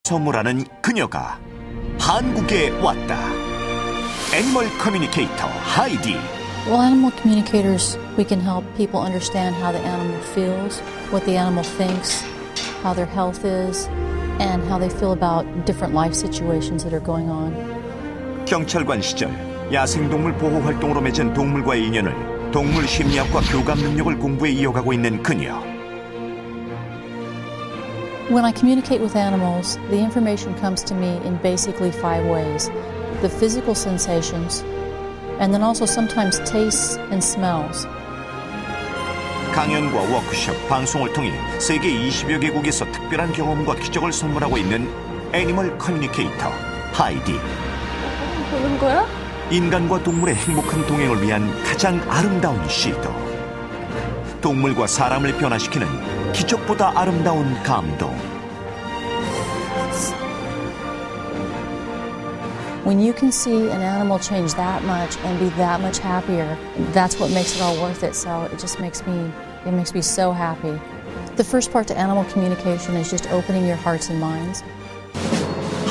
선물하는 그녀가 한국에 왔다. 애니멀 커뮤니케이터 하이디. Well, animal communicators, we can help people understand how the animal feels, what the animal thinks, how their health is, and how they feel about different life situations that are going on. 경찰관 시절 야생동물 보호 활동으로 맺은 동물과의 인연을 동물 심리학과 교감 능력을 공부해 이어가고 있는 그녀. When I communicate with animals, the information comes to me in basically 5 ways. The physical sensations, and then also sometimes tastes and smells. 강연과 워크숍, 방송을 통해 세계 20여 개국에서 특별한 경험과 기적을 선물하고 있는 애니멀 커뮤니케이터 하이디. 보는 거야? 인간과 동물의 행복한 동행을 위한 가장 아름다운 시도. 동물과 사람을 변화시키는 기적보다 아름다운 감동. When you can see an animal change that much and be that much happier, that's what makes it all worth it. So it just makes me so happy. The first part to animal communication is just opening your hearts and minds.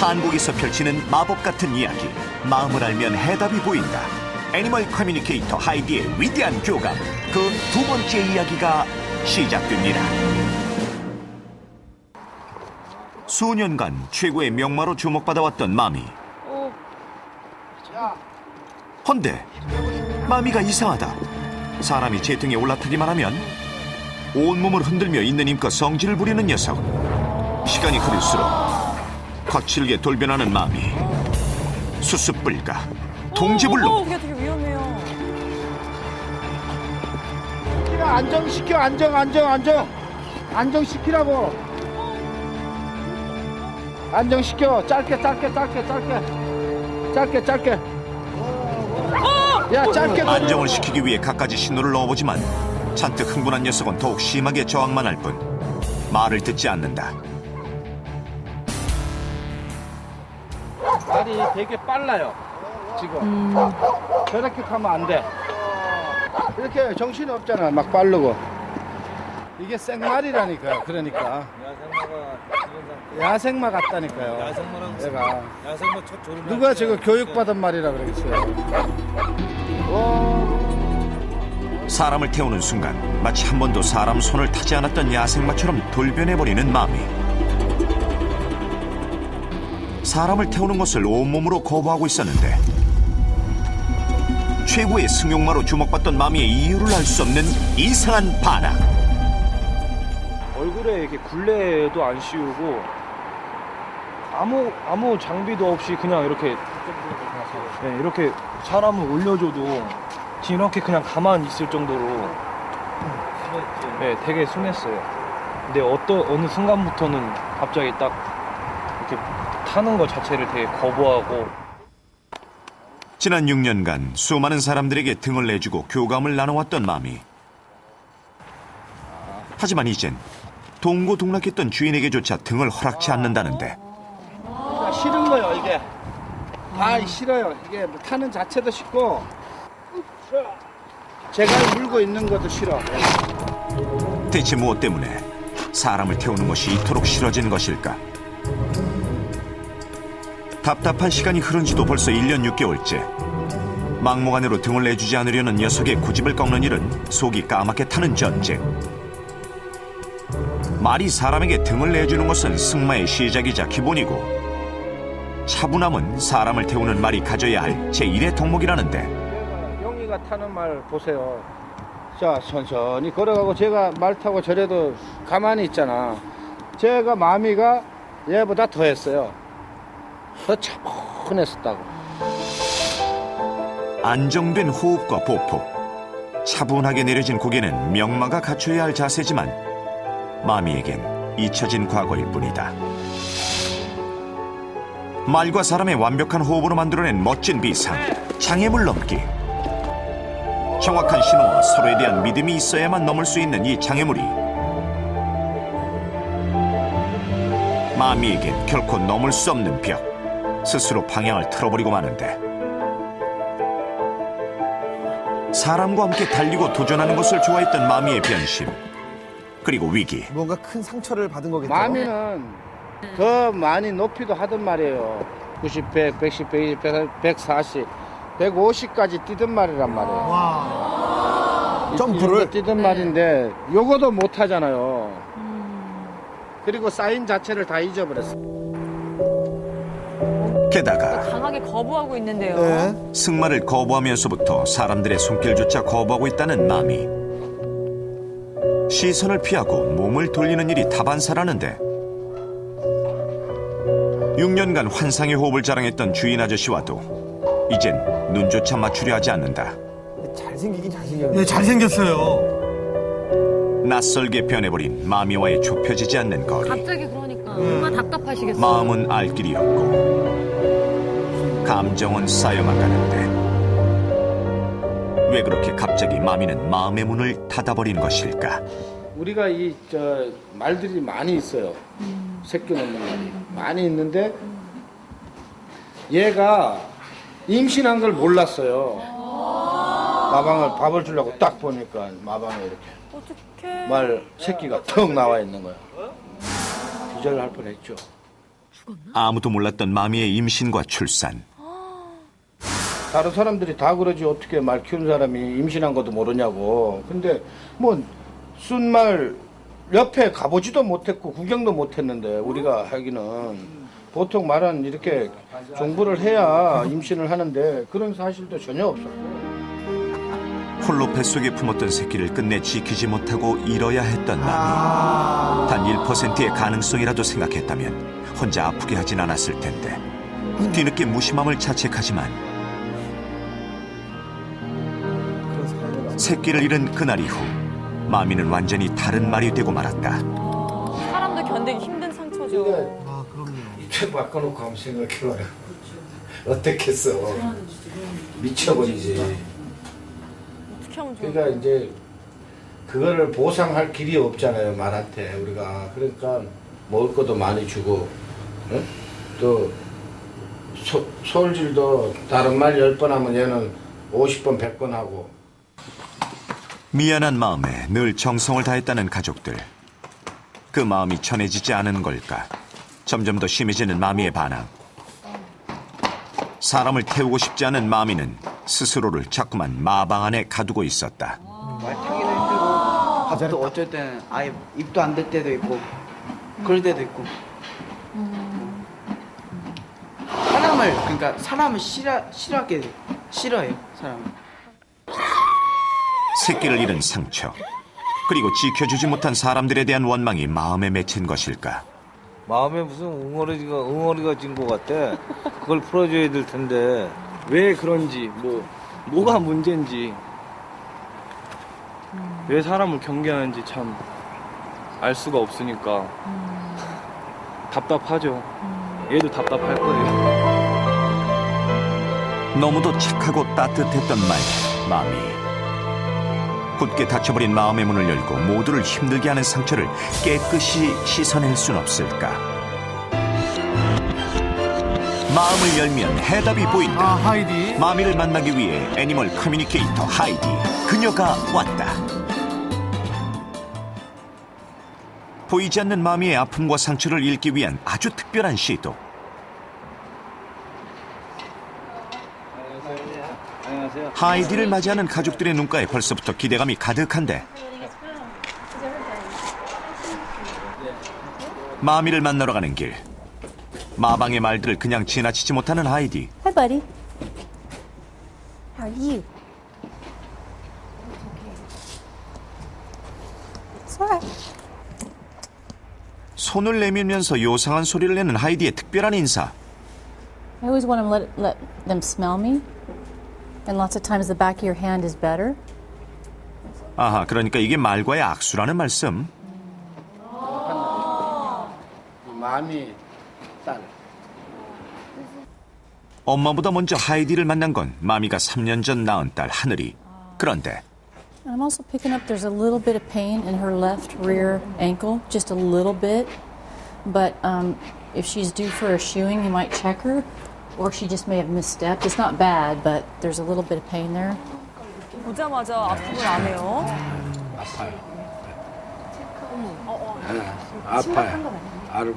한국에서 펼치는 마법 같은 이야기. 마음을 알면 해답이 보인다. 애니멀 커뮤니케이터 하이디의 위대한 교감. 그 두 번째 이야기가 시작됩니다. 수년간 최고의 명마로 주목받아왔던 마미. 헌데 마미가 이상하다. 사람이 제 등에 올라타기만 하면 온몸을 흔들며 있는 힘껏 성질을 부리는 녀석. 시간이 흐를수록 거칠게 돌변하는 마미. 수습불가, 통제불능. 이게 되게 위험해요. 안정시켜. 안정시키라고. 안정시켜. 짧게. 야, 짧게. 안정을 시키기 위해 갖가지 신호를 넣어보지만 잔뜩 흥분한 녀석은 더욱 심하게 저항만 할 뿐 말을 듣지 않는다. 말이 되게 빨라요. 지금 저렇게 가면 안 돼. 이렇게 정신이 없잖아. 막 빠르고. 이게 생말이라니까요. 그러니까 야생마 같다니까요. 얘가 누가 저거 교육받은 말이라 그러겠어요. 사람을 태우는 순간 마치 한 번도 사람 손을 타지 않았던 야생마처럼 돌변해버리는 마미. 사람을 태우는 것을 온몸으로 거부하고 있었는데 최고의 승용마로 주목받던 마미의 이유를 알 수 없는 이상한 반항. 얼굴에 이렇게 굴레도 안 씌우고 아무 장비도 없이 그냥 이렇게 이렇게 사람을 올려줘도 이렇게 그냥 가만히 있을 정도로 되게 순했어요. 근데 어느 순간부터는 갑자기 딱 이렇게 타는 것 자체를 되게 거부하고. 지난 6년간 수많은 사람들에게 등을 내주고 교감을 나눠왔던 마미. 하지만 이젠 동고동락했던 주인에게조차 등을 허락치 않는다는데. 싫은 거요, 이게. 다 싫어요. 이게 타는 자체도 싫고 제가 물고 있는 것도 싫어. 대체 무엇 때문에 사람을 태우는 것이 이토록 싫어진 것일까? 답답한 시간이 흐른 지도 벌써 1년 6개월째. 막무가내로 등을 내주지 않으려는 녀석의 고집을 꺾는 일은 속이 까맣게 타는 전쟁. 말이 사람에게 등을 내주는 것은 승마의 시작이자 기본이고 차분함은 사람을 태우는 말이 가져야 할 제1의 덕목이라는데. 용이가 타는 말 보세요. 자, 천천히 걸어가고 제가 말 타고 저래도 가만히 있잖아. 제가 마미가 얘보다 더 했어요. 더 차분했었다고. 안정된 호흡과 보폭, 차분하게 내려진 고개는 명마가 갖춰야 할 자세지만 마미에겐 잊혀진 과거일 뿐이다. 말과 사람의 완벽한 호흡으로 만들어낸 멋진 비상, 장애물 넘기. 정확한 신호와 서로에 대한 믿음이 있어야만 넘을 수 있는 이 장애물이 마미에겐 결코 넘을 수 없는 벽. 스스로 방향을 틀어버리고 마는데 사람과 함께 달리고 도전하는 것을 좋아했던 마미의 변심 그리고 위기. 뭔가 큰 상처를 받은 거겠죠. 마미는 더 많이 높이도 하던 말이에요. 90, 100, 110, 120, 140, 150까지 뛰던 말이란 말이에요. 점프를? 뛰던 말인데 요거도 못 하잖아요. 그리고 사인 자체를 다 잊어버렸어. 게다가 강하게 거부하고 있는데요. 네. 승마를 거부하면서부터 사람들의 손길조차 거부하고 있다는 마미. 시선을 피하고 몸을 돌리는 일이 다반사라는데 6년간 환상의 호흡을 자랑했던 주인 아저씨와도 이젠 눈조차 맞추려 하지 않는다. 잘생기긴 잘생겼네. 네, 잘생겼어요. 낯설게 변해버린 마미와의 좁혀지지 않는 거리. 갑자기 그러니까 얼마나 답답하시겠어요. 마음은 알 길이 없고 감정은 쌓여나가는데 왜 그렇게 갑자기 마미는 마음의 문을 닫아버린 것일까? 우리가 말들이 많이 있어요. 새끼 놓는 말이 많이 있는데 얘가 임신한 걸 몰랐어요. 마방을 밥을 주려고 딱 보니까 마방에 이렇게 어떡해. 말 새끼가 턱 나와 있는 거야. 기절할 뻔했죠. 아무도 몰랐던 마미의 임신과 출산. 다른 사람들이 다 그러지 어떻게 말 키우는 사람이 임신한 것도 모르냐고. 근데 뭐 순말 옆에 가보지도 못했고 구경도 못했는데 우리가 하기는 보통 말은 이렇게 종부를 해야 임신을 하는데 그런 사실도 전혀 없었고. 홀로 뱃속에 품었던 새끼를 끝내 지키지 못하고 잃어야 했던 마미. 단 1%의 가능성이라도 생각했다면 혼자 아프게 하진 않았을 텐데 뒤늦게 무심함을 자책하지만 새끼를 잃은 그날 이후 마미는 완전히 다른 말이 되고 말았다. 사람도 견디기 힘든 상처죠. 아, 그럼요. 입에 바꿔놓고 한번 생각해봐요. 어떻겠어. 미쳐버리지. 어떻게 하면 좋을까? 그러니까 이제 그거를 보상할 길이 없잖아요. 말한테 우리가. 그러니까 먹을 것도 많이 주고 응? 또 솔질도 다른 말 10번 하면 얘는 50번 100번 하고. 미안한 마음에 늘 정성을 다했다는 가족들. 그 마음이 전해지지 않은 걸까? 점점 더 심해지는 마미의 반항. 사람을 태우고 싶지 않은 마미는 스스로를 자꾸만 마방 안에 가두고 있었다. 말 타기도 힘들고 밥도 어쩔 때는 아예 입도 안 될 때도 있고 그럴 때도 있고 사람을 싫어해요 사람을. 새끼를 잃은 상처. 그리고 지켜주지 못한 사람들에 대한 원망이 마음에 맺힌 것일까? 마음에 무슨 응어리가 진 것 같아. 그걸 풀어줘야 될 텐데. 왜 그런지 뭐가 문제인지 왜 사람을 경계하는지 참 알 수가 없으니까 답답하죠. 얘도 답답할 거예요. 너무도 착하고 따뜻했던 마미. 굳게 닫혀버린 마음의 문을 열고 모두를 힘들게 하는 상처를 깨끗이 씻어낼 순 없을까? 마음을 열면 해답이 보인다. 아, 하이디. 마미를 만나기 위해 애니멀 커뮤니케이터 하이디. 그녀가 왔다. 보이지 않는 마미의 아픔과 상처를 읽기 위한 아주 특별한 시도. 하이디를 맞이하는 가족들의 눈가에 벌써부터 기대감이 가득한데 마미를 만나러 가는 길. 마방의 말들을 그냥 지나치지 못하는 하이디. Hi, buddy. How are you? It's alright. 손을 내밀면서 요상한 소리를 내는 하이디의 특별한 인사. I always want to let them smell me. And lots of times the back of your hand is better. 아하, 그러니까 이게 말과의 악수라는 말씀. 마음이 딸. 엄마보다 먼저 하이디를 만난 건 마미가 3년 전 낳은 딸 하늘이. 그런데 I'm also picking up there's a little bit of pain in her left rear ankle, just a little bit. But if she's due for a shoeing, you might check her. Or she just may have misstepped. It's not bad, but there's a little bit of pain there. 보자마자 아픔을 안 해요. 아파요. 아파요. 알을